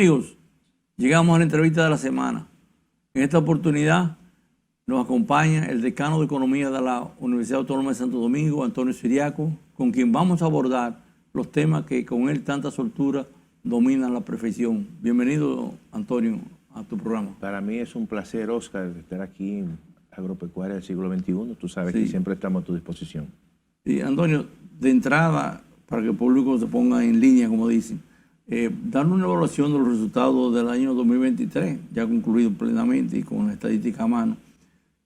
amigos, llegamos a la entrevista de la semana. En esta oportunidad nos acompaña el decano de Economía de la Universidad Autónoma de Santo Domingo, Antonio Siriaco, con quien vamos a abordar los temas que con él tanta soltura dominan la profesión. Bienvenido, Antonio, a tu programa. Para mí es un placer, Oscar, estar aquí en Agropecuaria del siglo XXI. Tú sabes Sí. que siempre estamos a tu disposición. Sí, Antonio, de entrada, para que el público se ponga en línea, como dicen, darnos una evaluación de los resultados del año 2023, ya concluido plenamente y con la estadística a mano,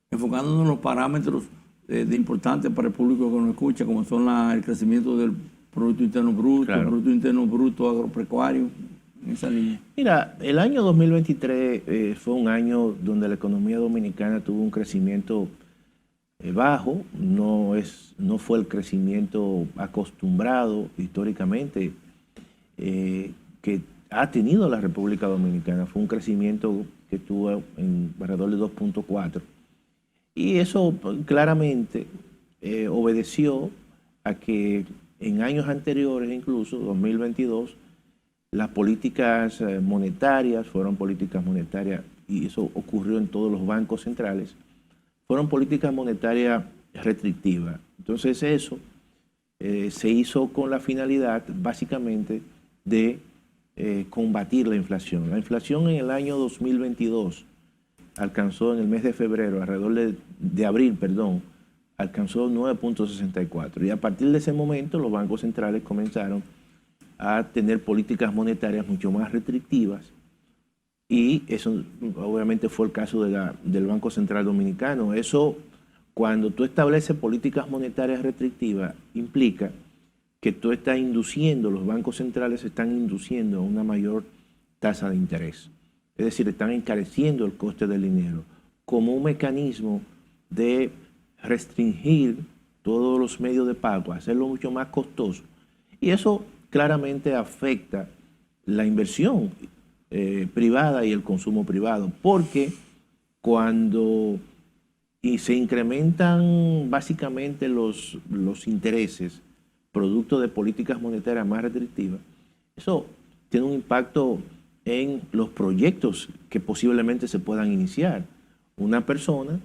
enfocándonos en los parámetros de importantes para el público que nos escucha, como son el crecimiento del Producto Interno Bruto, Claro. el Producto Interno Bruto agropecuario, en esa línea. Mira, el año 2023 fue un año donde la economía dominicana tuvo un crecimiento bajo, no fue el crecimiento acostumbrado históricamente que ha tenido la República Dominicana. Fue un crecimiento que tuvo en alrededor de 2.4. Y eso claramente obedeció a que en años anteriores, incluso 2022, las políticas monetarias fueron políticas monetarias, y eso ocurrió en todos los bancos centrales, fueron políticas monetarias restrictivas. Entonces eso se hizo con la finalidad básicamente de combatir la inflación. La inflación en el año 2022 alcanzó en el mes de febrero, alrededor de abril, perdón, alcanzó 9.64. Y a partir de ese momento los bancos centrales comenzaron a tener políticas monetarias mucho más restrictivas, y eso obviamente fue el caso del Banco Central Dominicano. Eso, cuando tú estableces políticas monetarias restrictivas, implica que tú estás induciendo, los bancos centrales están induciendo a una mayor tasa de interés. Es decir, están encareciendo el coste del dinero como un mecanismo de restringir todos los medios de pago, hacerlo mucho más costoso. Y eso claramente afecta la inversión privada y el consumo privado, porque cuando se incrementan básicamente los intereses producto de políticas monetarias más restrictivas, eso tiene un impacto en los proyectos que posiblemente se puedan iniciar. Una persona,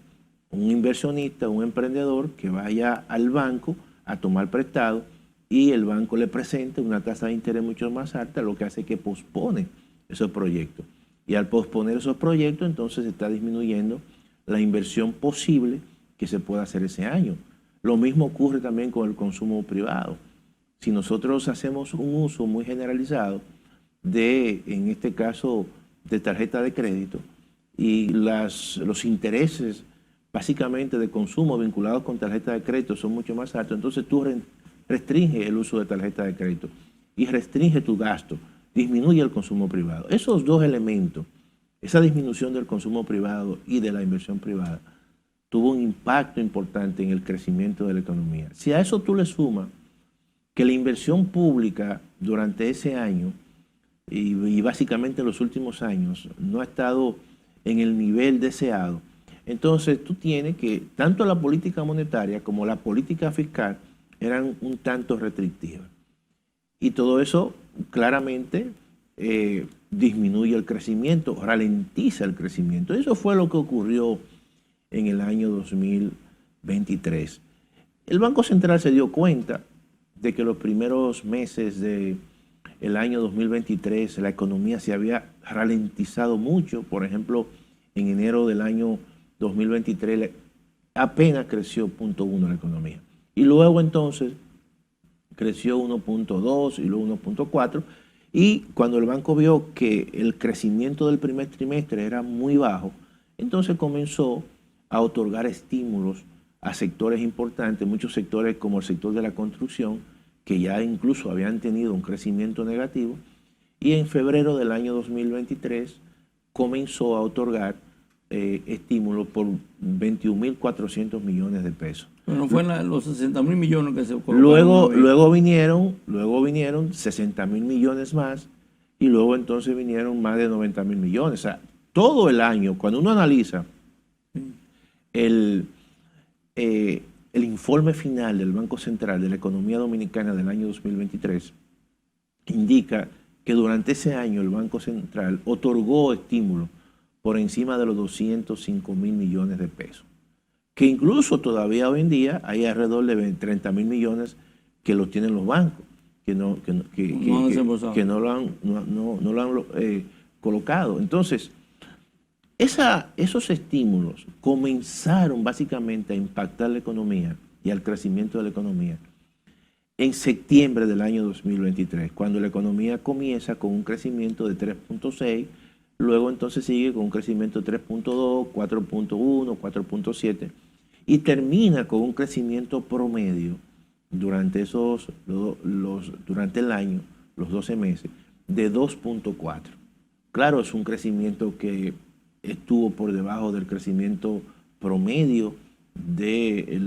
un inversionista, un emprendedor que vaya al banco a tomar prestado y el banco le presente una tasa de interés mucho más alta, lo que hace que pospone esos proyectos. Y al posponer esos proyectos, entonces se está disminuyendo la inversión posible que se pueda hacer ese año. Lo mismo ocurre también con el consumo privado. Si nosotros hacemos un uso muy generalizado en este caso, de tarjeta de crédito, y los intereses básicamente de consumo vinculados con tarjeta de crédito son mucho más altos, entonces tú restringes el uso de tarjeta de crédito y restringe tu gasto, disminuye el consumo privado. Esos dos elementos, esa disminución del consumo privado y de la inversión privada, tuvo un impacto importante en el crecimiento de la economía. Si a eso tú le sumas que la inversión pública durante ese año y básicamente en los últimos años no ha estado en el nivel deseado, entonces tú tienes que tanto la política monetaria como la política fiscal eran un tanto restrictivas. Y todo eso claramente disminuye el crecimiento, ralentiza el crecimiento. Eso fue lo que ocurrió en el año 2023. El Banco Central se dio cuenta de que los primeros meses del año 2023 la economía se había ralentizado mucho. Por ejemplo, en enero del año 2023 apenas creció 0.1 la economía. Y luego entonces creció 1.2 y luego 1.4. Y cuando el banco vio que el crecimiento del primer trimestre era muy bajo, entonces comenzó a otorgar estímulos a sectores importantes, muchos sectores como el sector de la construcción, que ya incluso habían tenido un crecimiento negativo, y en febrero del año 2023 comenzó a otorgar estímulos por 21.400 millones de pesos. Pero no fue los 60.000 millones que se colocaron. Luego vinieron 60.000 millones más, y luego entonces vinieron más de 90.000 millones. O sea, todo el año, cuando uno analiza el informe final del Banco Central de la Economía Dominicana del año 2023, indica que durante ese año el Banco Central otorgó estímulos por encima de los 205.000 millones de pesos, que incluso todavía hoy en día hay alrededor de 30.000 millones que los tienen los bancos, que no lo han colocado. Entonces, esos estímulos comenzaron básicamente a impactar la economía y al crecimiento de la economía en septiembre del año 2023, cuando la economía comienza con un crecimiento de 3.6, luego entonces sigue con un crecimiento de 3.2, 4.1, 4.7 y termina con un crecimiento promedio durante durante el año, los 12 meses, de 2.4. Claro, es un crecimiento que estuvo por debajo del crecimiento promedio de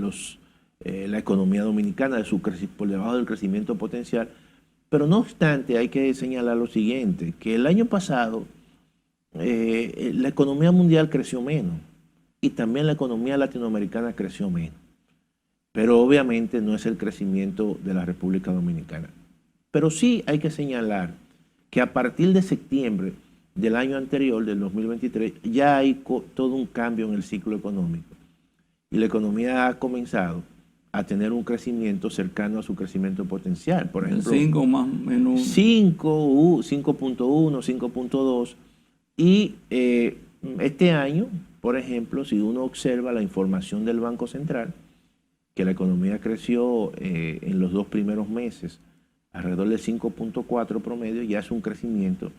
la economía dominicana, por debajo del crecimiento potencial, pero no obstante hay que señalar lo siguiente, que el año pasado la economía mundial creció menos y también la economía latinoamericana creció menos, pero obviamente no es el crecimiento de la República Dominicana. Pero sí hay que señalar que a partir de septiembre del año anterior, del 2023, ya hay todo un cambio en el ciclo económico y la economía ha comenzado a tener un crecimiento cercano a su crecimiento potencial. Por ejemplo, 5 más o menos. 5, 5.1, 5.2. Y este año, por ejemplo, si uno observa la información del Banco Central, que la economía creció en los 2 primeros meses alrededor del 5.4 promedio, ya es un crecimiento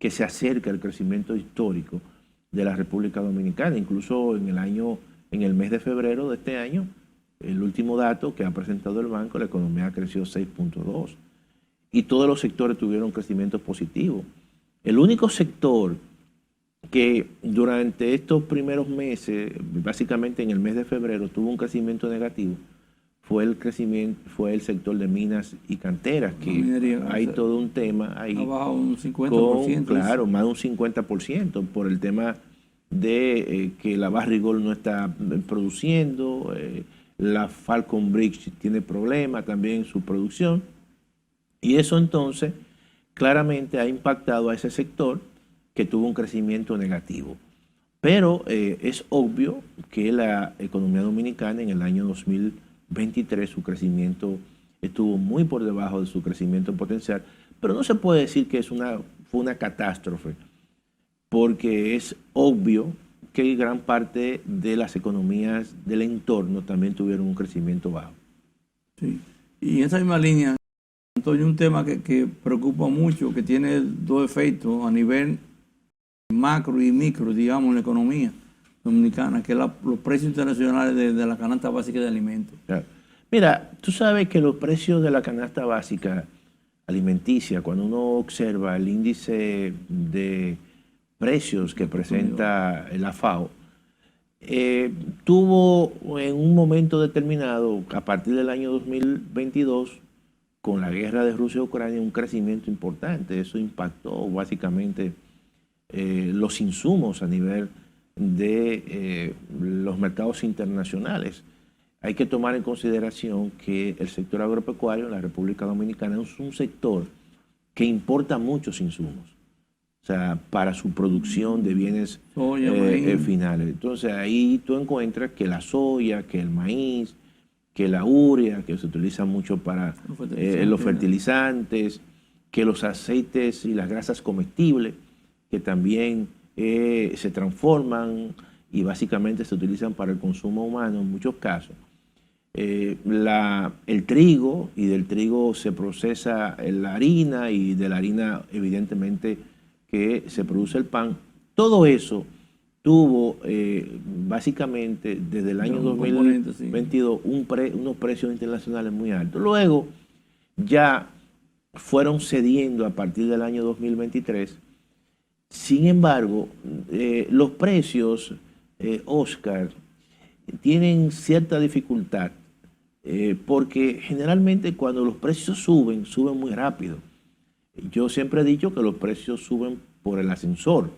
que se acerca al crecimiento histórico de la República Dominicana. Incluso en el mes de febrero de este año, el último dato que ha presentado el banco, la economía creció 6.2 y todos los sectores tuvieron crecimiento positivo. El único sector que durante estos primeros meses, básicamente en el mes de febrero, tuvo un crecimiento negativo, fue el sector de minas y canteras, que minería, hay todo un tema ahí. Abajo un 50%. Claro, más de un 50% por el tema de que la Barrigold no está produciendo, la Falcon Bridge tiene problemas también en su producción, y eso entonces claramente ha impactado a ese sector que tuvo un crecimiento negativo. Pero es obvio que la economía dominicana en el año 2023 su crecimiento estuvo muy por debajo de su crecimiento potencial, pero no se puede decir que fue una catástrofe, porque es obvio que gran parte de las economías del entorno también tuvieron un crecimiento bajo. Sí, y en esa misma línea, Antonio, un tema que preocupa mucho, que tiene 2 efectos a nivel macro y micro, digamos, en la economía dominicana, que es los precios internacionales de la canasta básica de alimentos. Claro. Mira, tú sabes que los precios de la canasta básica alimenticia, cuando uno observa el índice de precios que presenta la FAO, tuvo en un momento determinado, a partir del año 2022, con la guerra de Rusia-Ucrania, un crecimiento importante. Eso impactó básicamente los insumos a nivel de los mercados internacionales. Hay que tomar en consideración que el sector agropecuario en la República Dominicana es un sector que importa muchos insumos, o sea, para su producción de bienes finales. Entonces ahí tú encuentras que la soya, que el maíz, que la urea, que se utiliza mucho para los fertilizantes, que los aceites y las grasas comestibles, que también se transforman y básicamente se utilizan para el consumo humano en muchos casos. El trigo, y del trigo se procesa la harina, y de la harina evidentemente que se produce el pan. Todo eso tuvo básicamente desde el año 2022 unos precios internacionales muy altos. Luego ya fueron cediendo a partir del año 2023. Sin embargo, los precios, Oscar, tienen cierta dificultad porque generalmente cuando los precios suben muy rápido. Yo siempre he dicho que los precios suben por el ascensor,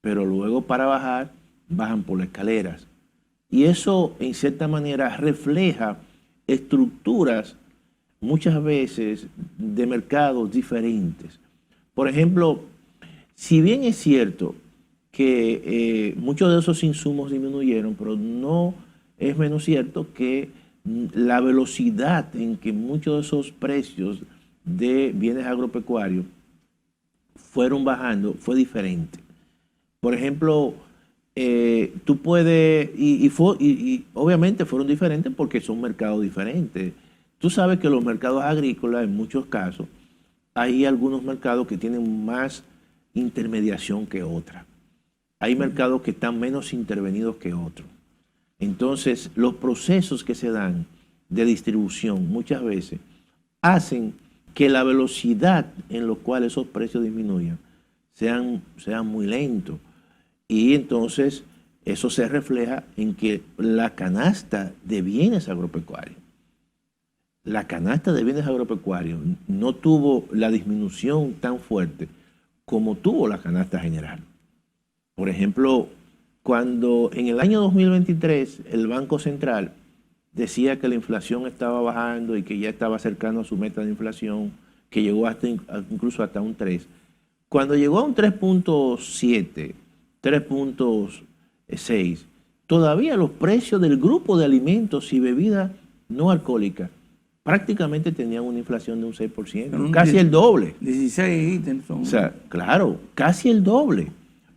pero luego para bajar, bajan por las escaleras. Y eso, en cierta manera, refleja estructuras muchas veces de mercados diferentes. Por ejemplo, si bien es cierto que muchos de esos insumos disminuyeron, pero no es menos cierto que la velocidad en que muchos de esos precios de bienes agropecuarios fueron bajando fue diferente. Por ejemplo, tú puedes, y obviamente fueron diferentes porque son mercados diferentes. Tú sabes que los mercados agrícolas, en muchos casos, hay algunos mercados que tienen más intermediación que otras. Hay mercados que están menos intervenidos que otros. Entonces, los procesos que se dan de distribución muchas veces hacen que la velocidad en la cual esos precios disminuyan sean muy lentos. Y entonces eso se refleja en que la canasta de bienes agropecuarios, no tuvo la disminución tan fuerte como tuvo la canasta general. Por ejemplo, cuando en el año 2023 el Banco Central decía que la inflación estaba bajando y que ya estaba cercano a su meta de inflación, que llegó incluso hasta un 3. Cuando llegó a un 3.7, 3.6, todavía los precios del grupo de alimentos y bebidas no alcohólicas prácticamente tenían una inflación de un 6%, casi el doble. 16 ítems son. O sea, claro, casi el doble.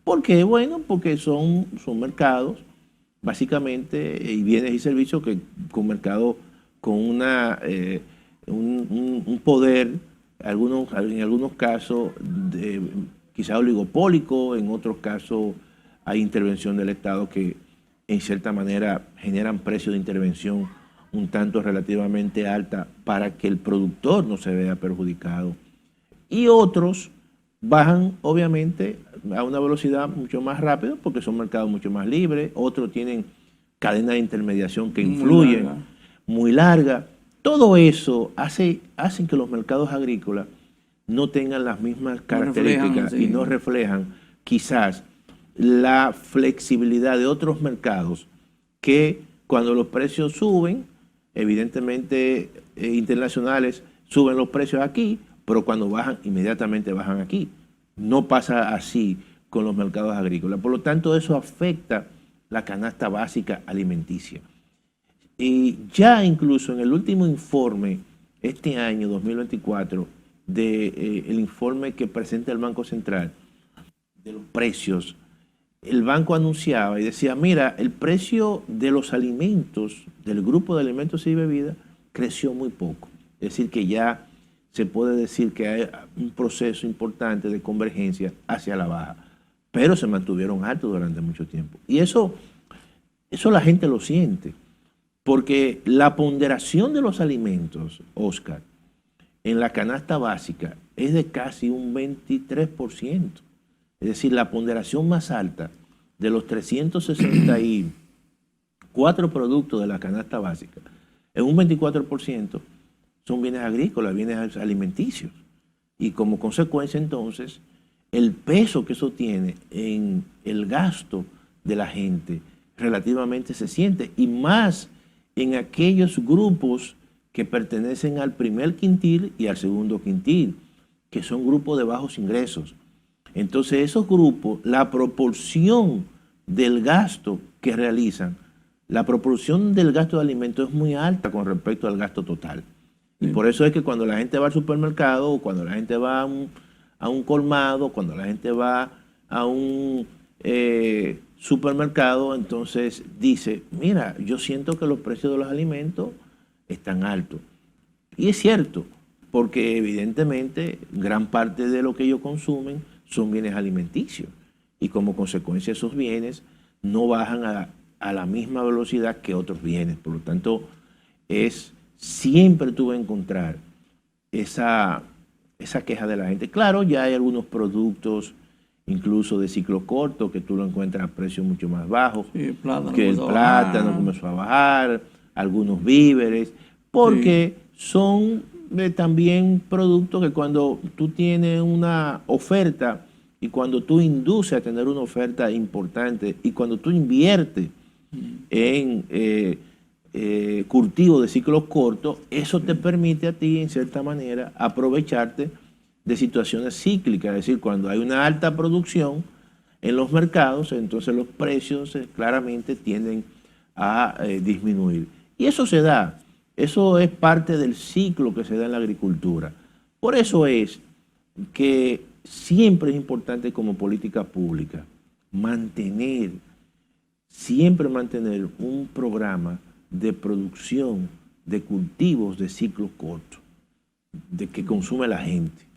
¿Por qué? Bueno, porque son mercados, básicamente, y bienes y servicios con mercados con un poder, en algunos casos, quizá oligopólico, en otros casos hay intervención del Estado que en cierta manera generan precios de intervención un tanto relativamente alta para que el productor no se vea perjudicado. Y otros bajan, obviamente, a una velocidad mucho más rápida porque son mercados mucho más libres. Otros tienen cadenas de intermediación que influyen, muy larga. Todo eso hace que los mercados agrícolas no tengan las mismas características y no reflejan quizás la flexibilidad de otros mercados que cuando los precios suben, evidentemente internacionales suben los precios aquí, pero cuando bajan, inmediatamente bajan aquí. No pasa así con los mercados agrícolas. Por lo tanto, eso afecta la canasta básica alimenticia. Y ya incluso en el último informe, este año 2024, el informe que presenta el Banco Central de los precios, el banco anunciaba y decía, mira, el precio de los alimentos, del grupo de alimentos y bebidas, creció muy poco. Es decir, que ya se puede decir que hay un proceso importante de convergencia hacia la baja, pero se mantuvieron altos durante mucho tiempo. Y eso la gente lo siente, porque la ponderación de los alimentos, Oscar, en la canasta básica es de casi un 23%. Es decir, la ponderación más alta de los 364 productos de la canasta básica, en un 24%, son bienes agrícolas, bienes alimenticios. Y como consecuencia, entonces, el peso que eso tiene en el gasto de la gente relativamente se siente, y más en aquellos grupos que pertenecen al primer quintil y al segundo quintil, que son grupos de bajos ingresos. Entonces, esos grupos, la proporción del gasto que realizan, la proporción del gasto de alimentos es muy alta con respecto al gasto total. Y por eso es que cuando la gente va al supermercado, o cuando la gente va a un colmado, cuando la gente va a un supermercado, entonces dice, mira, yo siento que los precios de los alimentos están altos. Y es cierto, porque evidentemente gran parte de lo que ellos consumen son bienes alimenticios. Y como consecuencia esos bienes no bajan a la misma velocidad que otros bienes. Por lo tanto, siempre tuve que encontrar esa queja de la gente. Claro, ya hay algunos productos, incluso de ciclo corto, que tú lo encuentras a precios mucho más bajos, sí, el plátano comenzó a bajar, algunos víveres, porque son también productos que cuando tú tienes una oferta y cuando tú induces a tener una oferta importante y cuando tú inviertes en cultivo de ciclos cortos, eso te permite a ti, en cierta manera, aprovecharte de situaciones cíclicas, es decir, cuando hay una alta producción en los mercados, entonces los precios claramente tienden a disminuir. Y eso se da, eso es parte del ciclo que se da en la agricultura. Por eso es que siempre es importante como política pública siempre mantener un programa de producción de cultivos de ciclo corto, de que consume la gente.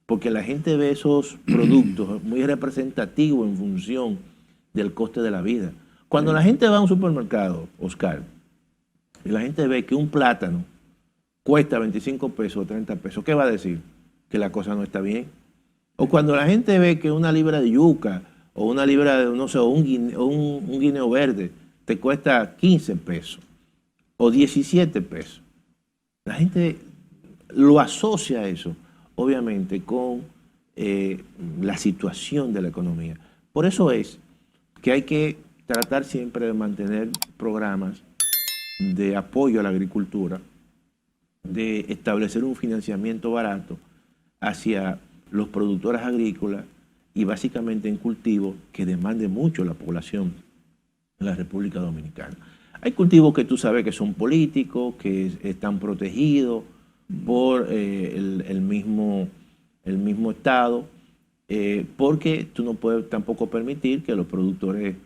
Porque la gente ve esos productos muy representativos en función del coste de la vida. Cuando la gente va a un supermercado, Oscar, y la gente ve que un plátano cuesta 25 pesos o 30 pesos, ¿qué va a decir? Que la cosa no está bien. O cuando la gente ve que una libra de yuca o una libra de, no sé, un guineo verde te cuesta 15 pesos o 17 pesos. La gente lo asocia a eso, obviamente, con la situación de la economía. Por eso es que hay que tratar siempre de mantener programas de apoyo a la agricultura, de establecer un financiamiento barato hacia los productores agrícolas y básicamente en cultivos que demande mucho la población en la República Dominicana. Hay cultivos que tú sabes que son políticos, que están protegidos por el mismo Estado, porque tú no puedes tampoco permitir que los productores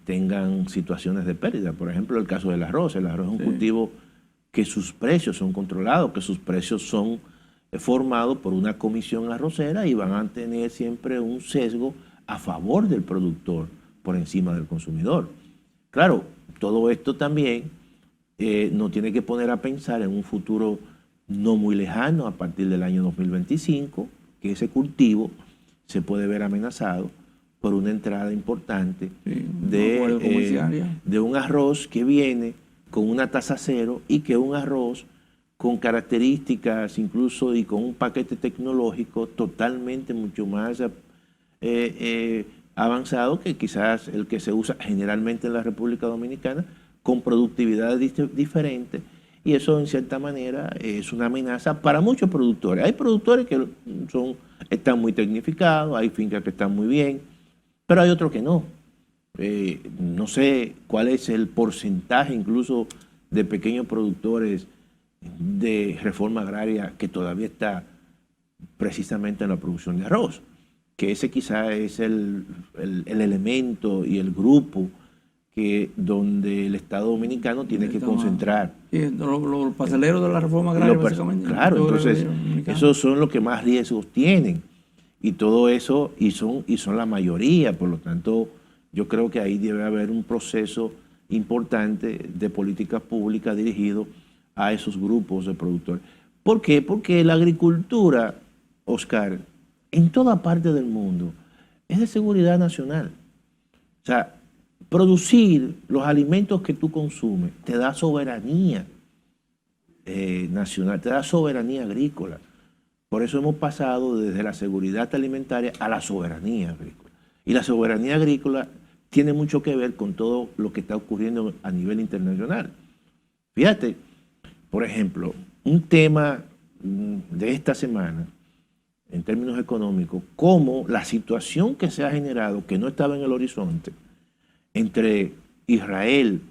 tengan situaciones de pérdida. Por ejemplo, el caso del arroz. El arroz es un cultivo que sus precios son controlados, que sus precios son formados por una comisión arrocera y van a tener siempre un sesgo a favor del productor por encima del consumidor. Claro, todo esto también nos tiene que poner a pensar en un futuro no muy lejano, a partir del año 2025, que ese cultivo se puede ver amenazado por una entrada importante de un arroz que viene con una tasa cero y que es un arroz con características incluso y con un paquete tecnológico totalmente mucho más avanzado que quizás el que se usa generalmente en la República Dominicana, con productividades diferentes, y eso en cierta manera es una amenaza para muchos productores. Hay productores que están muy tecnificados, hay fincas que están muy bien, pero hay otros que no. No sé cuál es el porcentaje incluso de pequeños productores de reforma agraria que todavía está precisamente en la producción de arroz, que ese quizá es el elemento y el grupo donde el Estado Dominicano tiene que concentrar. Los parceleros de la reforma agraria, básicamente. Claro, entonces esos son los que más riesgos tienen y todo eso, y son la mayoría. Por lo tanto, yo creo que ahí debe haber un proceso importante de políticas públicas dirigido a esos grupos de productores. ¿Por qué? Porque la agricultura, Oscar, en toda parte del mundo, es de seguridad nacional. O sea, producir los alimentos que tú consumes te da soberanía nacional, te da soberanía agrícola. Por eso hemos pasado desde la seguridad alimentaria a la soberanía agrícola. Y la soberanía agrícola tiene mucho que ver con todo lo que está ocurriendo a nivel internacional. Fíjate, por ejemplo, un tema de esta semana, en términos económicos, como la situación que se ha generado, que no estaba en el horizonte, entre Israel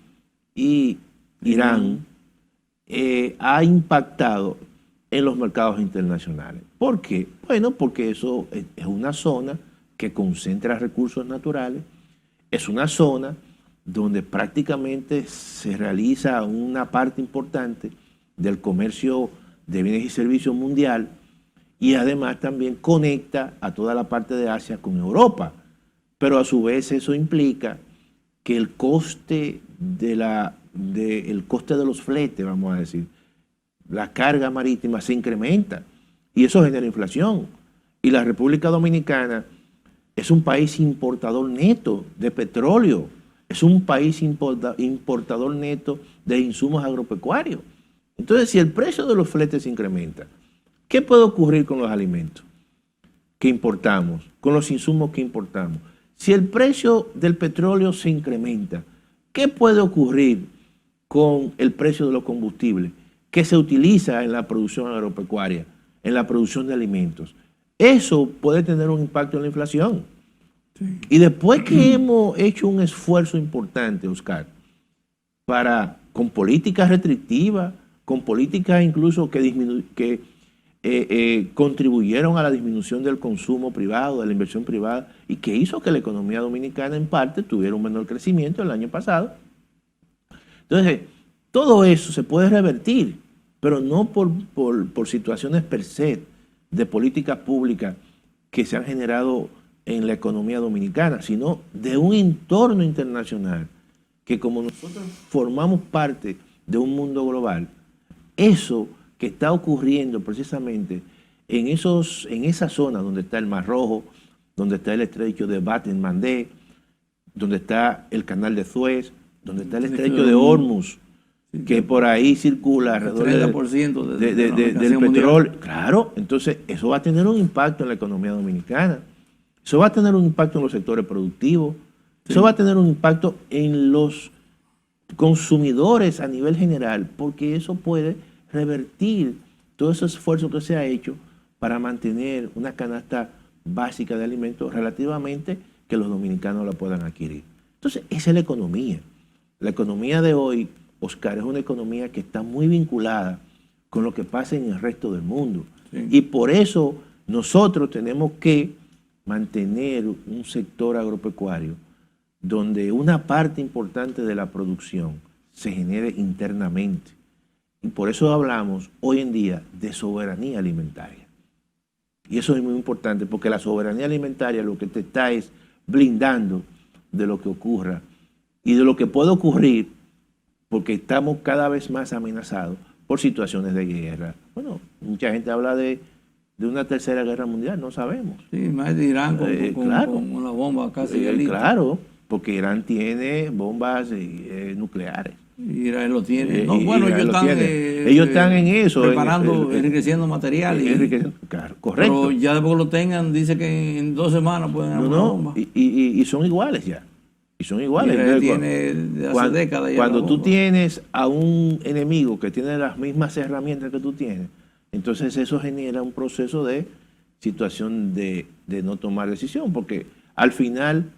y Irán, ha impactado en los mercados internacionales. ¿Por qué? Bueno, porque eso es una zona que concentra recursos naturales, es una zona donde prácticamente se realiza una parte importante del comercio de bienes y servicios mundial, y además también conecta a toda la parte de Asia con Europa. Pero a su vez eso implica que el coste el coste de los fletes, vamos a decir, la carga marítima se incrementa y eso genera inflación. Y la República Dominicana es un país importador neto de petróleo, es un país importador neto de insumos agropecuarios. Entonces, si el precio de los fletes se incrementa, ¿qué puede ocurrir con los alimentos que importamos, con los insumos que importamos? Si el precio del petróleo se incrementa, ¿qué puede ocurrir con el precio de los combustibles que se utiliza en la producción agropecuaria, en la producción de alimentos? Eso puede tener un impacto en la inflación. Sí. Y después que hemos hecho un esfuerzo importante, Oscar, con políticas restrictivas, con políticas incluso que contribuyeron a la disminución del consumo privado, de la inversión privada, y que hizo que la economía dominicana en parte tuviera un menor crecimiento el año pasado. Entonces, todo eso se puede revertir, pero no por situaciones per se de políticas públicas que se han generado en la economía dominicana, sino de un entorno internacional que, como nosotros formamos parte de un mundo global, eso que está ocurriendo precisamente en esa zona donde está el Mar Rojo, donde está el estrecho de Bab el Mandeb, donde está el canal de Suez, donde está el estrecho de Hormuz, que por ahí circula alrededor del 30% del petróleo. Claro, entonces eso va a tener un impacto en la economía dominicana, eso va a tener un impacto en los sectores productivos, eso va a tener un impacto en los consumidores a nivel general, porque eso puede revertir todo ese esfuerzo que se ha hecho para mantener una canasta básica de alimentos relativamente que los dominicanos la puedan adquirir. Entonces, esa es la economía. La economía de hoy, Oscar, es una economía que está muy vinculada con lo que pasa en el resto del mundo. Sí. Y por eso nosotros tenemos que mantener un sector agropecuario donde una parte importante de la producción se genere internamente. Y por eso hablamos hoy en día de soberanía alimentaria. Y eso es muy importante porque la soberanía alimentaria lo que te está es blindando de lo que ocurra y de lo que puede ocurrir, porque estamos cada vez más amenazados por situaciones de guerra. Bueno, mucha gente habla de una tercera guerra mundial, no sabemos. Sí, más de Irán con una bomba casi lista. Claro, porque Irán tiene bombas nucleares. Irán lo tiene. No, bueno, ellos están en eso. Preparando, enriqueciendo material. Claro, correcto. Pero ya después que lo tengan, dice que en 2 semanas pueden armar una bomba. Y son iguales ya. Y son iguales. Israel tiene de hace décadas ya. Cuando tú tienes a un enemigo que tiene las mismas herramientas que tú tienes, entonces eso genera un proceso de situación de no tomar decisión, porque al final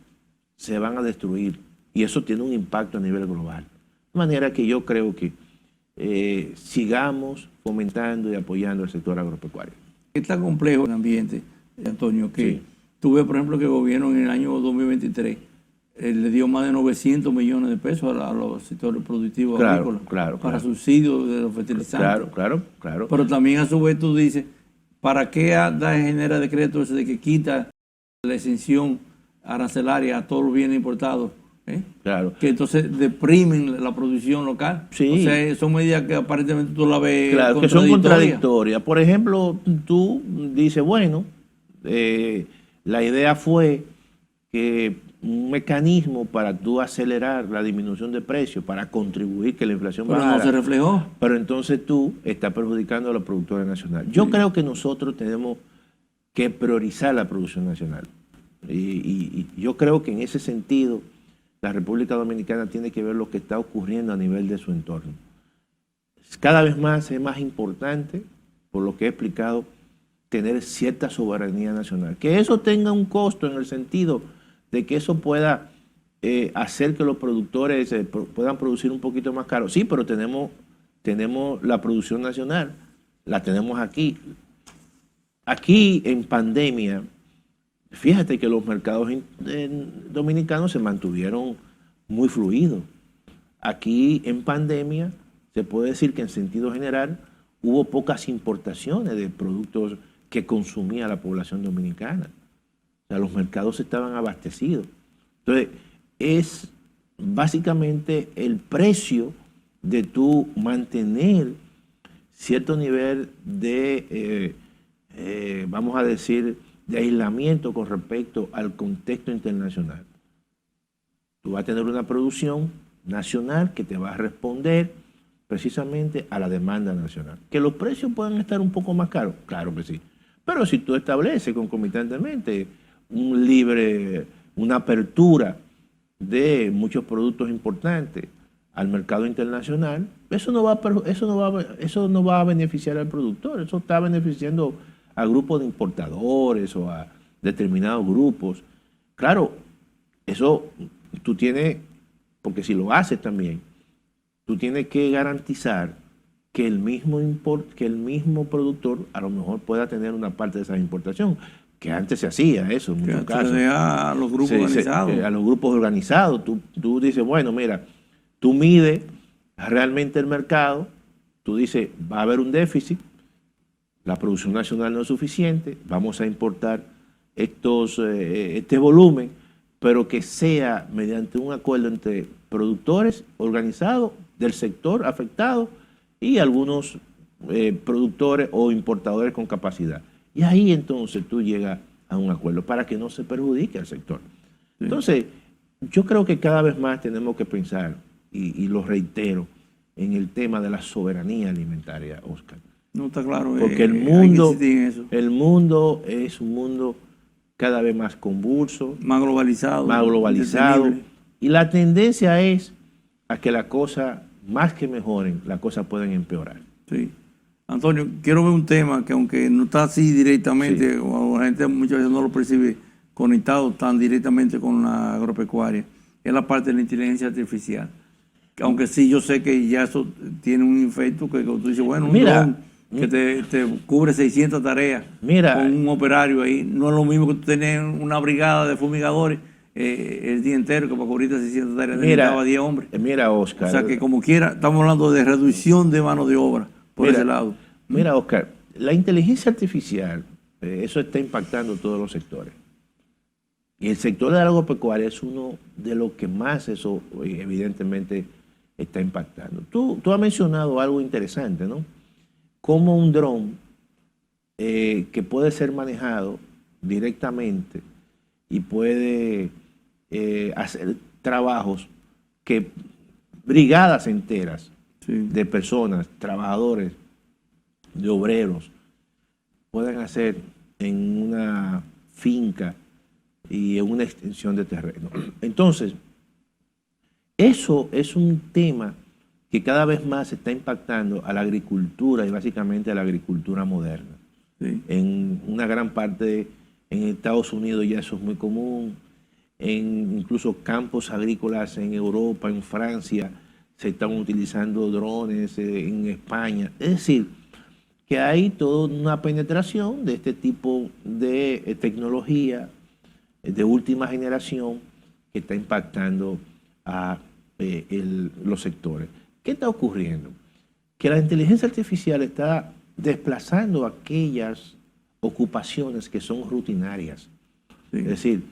se van a destruir y eso tiene un impacto a nivel global. De manera que yo creo que sigamos fomentando y apoyando el sector agropecuario. Es tan complejo el ambiente, Antonio, que sí. Tú ves, por ejemplo, que el gobierno en el año 2023 le dio más de 900 millones de pesos a los sectores productivos agrícolas para subsidios de los fertilizantes. Claro. Pero también a su vez tú dices, ¿para qué genera decreto ese de que quita la exención arancelaria a todos los bienes importados? Claro. Que entonces deprimen la producción local. Sí. O sea, son medidas que aparentemente tú la ves claro, que son contradictorias. Por ejemplo, tú dices, bueno, la idea fue que un mecanismo para tú acelerar la disminución de precios, para contribuir que la inflación bajara. Pero no se reflejó. Pero entonces tú estás perjudicando a los productores nacionales. Yo creo que nosotros tenemos que priorizar la producción nacional. Y yo creo que en ese sentido la República Dominicana tiene que ver lo que está ocurriendo a nivel de su entorno. Cada vez más es más importante, por lo que he explicado, tener cierta soberanía nacional. Que eso tenga un costo en el sentido de que eso pueda hacer que los productores puedan producir un poquito más caro. Sí, pero tenemos la producción nacional, la tenemos aquí. Aquí en pandemia, fíjate que los mercados dominicanos se mantuvieron muy fluidos. Aquí en pandemia se puede decir que en sentido general hubo pocas importaciones de productos que consumía la población dominicana. O sea, los mercados estaban abastecidos. Entonces, es básicamente el precio de tú mantener cierto nivel de, vamos a decir, de aislamiento con respecto al contexto internacional. Tú vas a tener una producción nacional que te va a responder precisamente a la demanda nacional. ¿Que los precios puedan estar un poco más caros? Claro que sí. Pero si tú estableces concomitantemente una apertura de muchos productos importantes al mercado internacional, eso no va a beneficiar al productor, eso está beneficiando a grupos de importadores o a determinados grupos. Claro, eso tú tienes, porque si lo haces también, tú tienes que garantizar que el mismo productor a lo mejor pueda tener una parte de esa importación, que antes se hacía eso en muchos casos. A los grupos organizados. A los grupos organizados. Tú dices, bueno, mira, tú mides realmente el mercado, tú dices, va a haber un déficit, la producción nacional no es suficiente, vamos a importar este volumen, pero que sea mediante un acuerdo entre productores organizados del sector afectado y algunos productores o importadores con capacidad. Y ahí entonces tú llegas a un acuerdo para que no se perjudique al sector. Sí. Entonces, yo creo que cada vez más tenemos que pensar, y lo reitero, en el tema de la soberanía alimentaria, Oscar. No está claro. Porque el mundo es un mundo cada vez más convulso. Más globalizado. Y la tendencia es a que la cosa, más que mejoren, las cosas pueden empeorar. Sí. Antonio, quiero ver un tema que aunque no está así directamente, sí, o la gente muchas veces no lo percibe conectado tan directamente con la agropecuaria, es la parte de la inteligencia artificial. Aunque sí, yo sé que ya eso tiene un efecto que tú dices, bueno, un dron que te cubre 600 tareas con un operario ahí, no es lo mismo que tú tener una brigada de fumigadores el día entero, que para cubrirte 600 tareas necesitaba 10 hombres. Mira, Oscar. O sea que como quiera, estamos hablando de reducción de mano de obra por ese lado. Mira, Oscar, la inteligencia artificial, eso está impactando todos los sectores. Y el sector de la agropecuaria es uno de los que más eso evidentemente está impactando. Tú has mencionado algo interesante, ¿no? Como un dron que puede ser manejado directamente y puede hacer trabajos que brigadas enteras de personas, trabajadores, de obreros, pueden hacer en una finca y en una extensión de terreno. Entonces, eso es un tema que cada vez más está impactando a la agricultura y básicamente a la agricultura moderna. Sí. En una gran parte, en Estados Unidos ya eso es muy común, en incluso campos agrícolas en Europa, en Francia, se están utilizando drones, en España. Es decir, que hay toda una penetración de este tipo de tecnología de última generación que está impactando a los sectores. ¿Qué está ocurriendo? Que la inteligencia artificial está desplazando aquellas ocupaciones que son rutinarias. Sí. Es decir,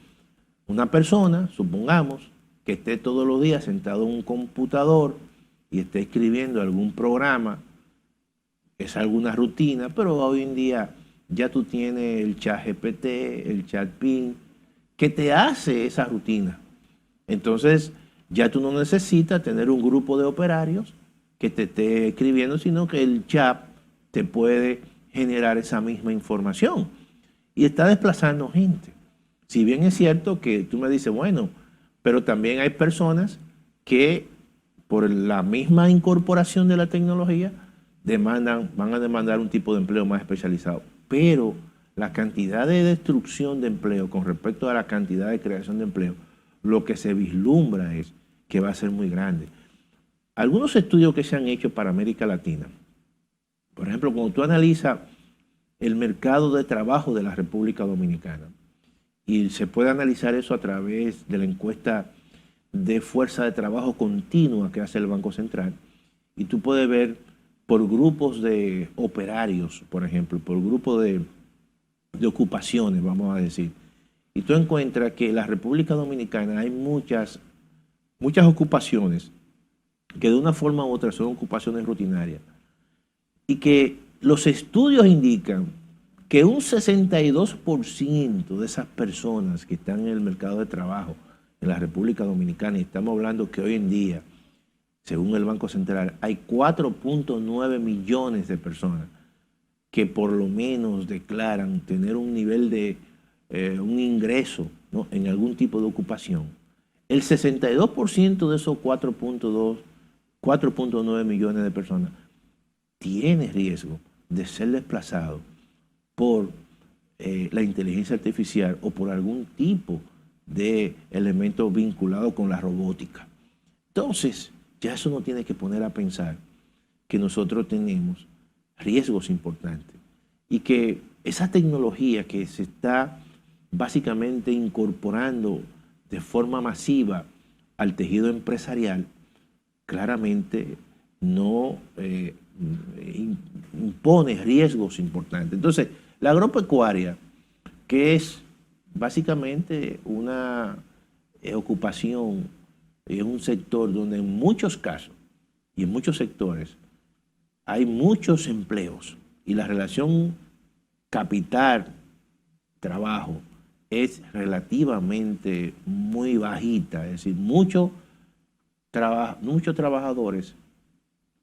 una persona, supongamos, que esté todos los días sentado en un computador y esté escribiendo algún programa, es alguna rutina, pero hoy en día ya tú tienes el chat GPT, el chat PIN, que te hace esa rutina. Entonces, ya tú no necesitas tener un grupo de operarios que te esté escribiendo, sino que el chat te puede generar esa misma información. Y está desplazando gente. Si bien es cierto que tú me dices, bueno, pero también hay personas que por la misma incorporación de la tecnología van a demandar un tipo de empleo más especializado. Pero la cantidad de destrucción de empleo con respecto a la cantidad de creación de empleo, lo que se vislumbra es que va a ser muy grande. Algunos estudios que se han hecho para América Latina, por ejemplo, cuando tú analizas el mercado de trabajo de la República Dominicana, y se puede analizar eso a través de la encuesta de fuerza de trabajo continua que hace el Banco Central, y tú puedes ver por grupos de operarios, por ejemplo, por grupos de ocupaciones, vamos a decir, y tú encuentras que en la República Dominicana hay muchas ocupaciones que de una forma u otra son ocupaciones rutinarias, y que los estudios indican que un 62% de esas personas que están en el mercado de trabajo en la República Dominicana, y estamos hablando que hoy en día, según el Banco Central, hay 4.9 millones de personas que por lo menos declaran tener un nivel de un ingreso, ¿no?, en algún tipo de ocupación. El 62% de esos 4.9 millones de personas tiene riesgo de ser desplazado por la inteligencia artificial o por algún tipo de elemento vinculado con la robótica. Entonces, ya eso nos tiene que poner a pensar que nosotros tenemos riesgos importantes y que esa tecnología que se está básicamente incorporando de forma masiva al tejido empresarial, claramente no impone riesgos importantes. Entonces, la agropecuaria, que es básicamente una ocupación, es un sector donde en muchos casos y en muchos sectores hay muchos empleos y la relación capital-trabajo es relativamente muy bajita, es decir, muchos trabajadores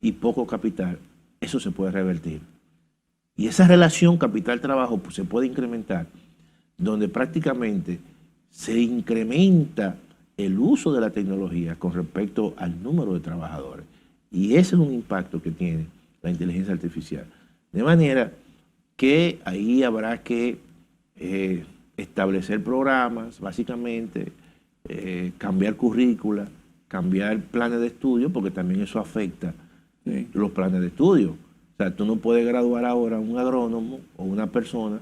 y poco capital, eso se puede revertir. Y esa relación capital-trabajo pues, se puede incrementar, donde prácticamente se incrementa el uso de la tecnología con respecto al número de trabajadores. Y ese es un impacto que tiene la inteligencia artificial. De manera que ahí habrá que establecer programas, básicamente, cambiar currícula, cambiar planes de estudio, porque también eso afecta los planes de estudio. O sea, tú no puedes graduar ahora a un agrónomo o una persona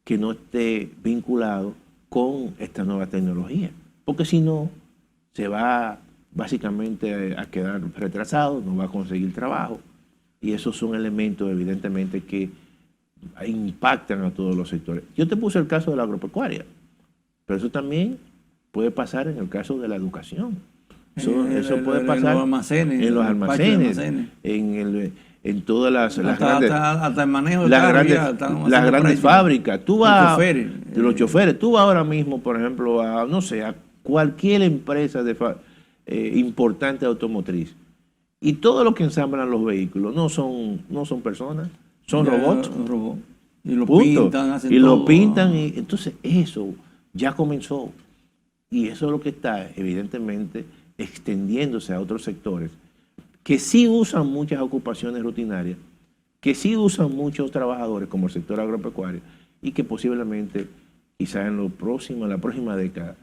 que no esté vinculado con esta nueva tecnología, porque si no, se va básicamente a quedar retrasado, no va a conseguir trabajo, y esos son elementos evidentemente que impactan a todos los sectores. Yo te puse el caso de la agropecuaria, pero eso también puede pasar en el caso de la educación. Eso puede pasar en los almacenes, en todas las grandes, hasta el manejo de las grandes fábricas. Tú vas, los choferes. Tú vas ahora mismo, por ejemplo, a, no sé, a cualquier empresa importante automotriz, y todo lo que ensamblan los vehículos no son personas, son robots. Y lo pintan, hacen y todo. lo pintan, y entonces eso ya comenzó. Y eso es lo que está, evidentemente, extendiéndose a otros sectores que sí usan muchas ocupaciones rutinarias, que sí usan muchos trabajadores, como el sector agropecuario, y que posiblemente, quizás en la próxima década,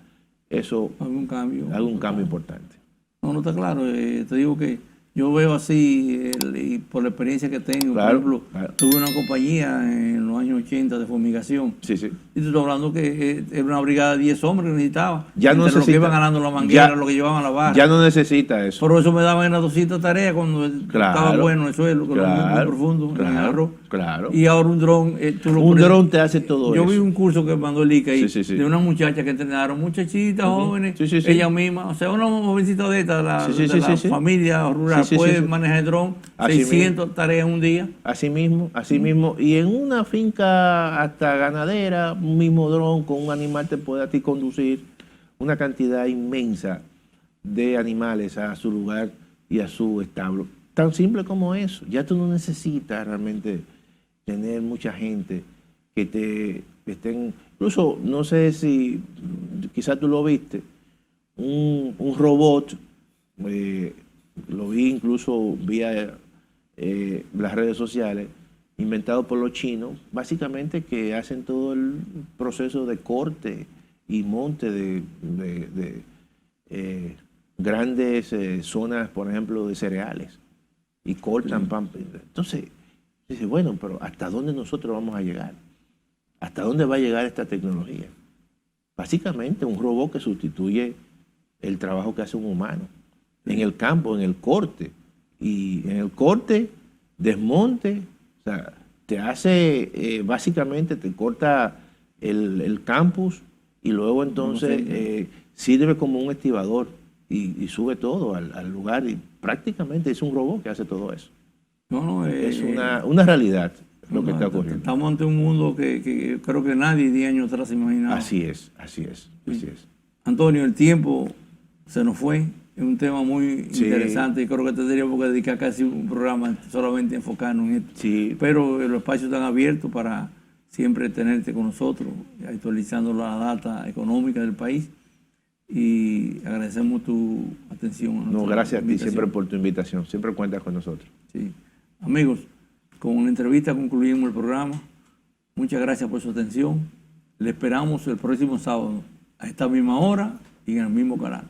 eso haga un cambio importante. No está claro. Te digo que yo veo así, y por la experiencia que tengo, Claro, por ejemplo, tuve una compañía en los años 80 de fumigación. Sí. Y te estoy hablando que era una brigada de 10 hombres que necesitaba. Ya no necesita, lo que iban ganando la manguera, lo que llevaban la barra. Ya no necesita eso. Por eso me daban unas 200 tareas cuando estaba bueno el suelo, que era muy profundo, en el arroz. Claro. Y ahora un dron. Un dron te hace todo eso. Yo vi un curso que mandó el ICA ahí, de una muchacha que entrenaron, muchachitas jóvenes, ella misma, o sea, una jovencita de esta, la familia rural, puede manejar el dron, 600 tareas un día. Así mismo. Y en una finca hasta ganadera, un mismo dron con un animal te puede a ti conducir una cantidad inmensa de animales a su lugar y a su establo. Tan simple como eso. Ya tú no necesitas realmente tener mucha gente que te estén... Incluso, no sé si quizás tú lo viste, un robot, lo vi incluso vía las redes sociales, inventado por los chinos, básicamente que hacen todo el proceso de corte y monte de grandes zonas, por ejemplo, de cereales, y cortan pan. Entonces, dice, bueno, pero ¿hasta dónde nosotros vamos a llegar? ¿Hasta dónde va a llegar esta tecnología? Básicamente un robot que sustituye el trabajo que hace un humano en el campo, en el corte. Y en el corte, desmonte, o sea, te hace, básicamente te corta el campus y luego entonces sirve como un estibador y sube todo al lugar, y prácticamente es un robot que hace todo eso. Es una realidad lo que está ocurriendo. Estamos ante un mundo que creo que nadie 10 años atrás se imaginaba. Así es. Antonio, el tiempo se nos fue. Es un tema muy interesante y creo que tendríamos que dedicar casi un programa solamente enfocarnos en esto. Sí. Pero los espacios están abiertos para siempre tenerte con nosotros, actualizando la data económica del país, y agradecemos tu atención. No, gracias a ti siempre por tu invitación. Siempre cuentas con nosotros. Sí. Amigos, con la entrevista concluimos el programa. Muchas gracias por su atención. Le esperamos el próximo sábado a esta misma hora y en el mismo canal.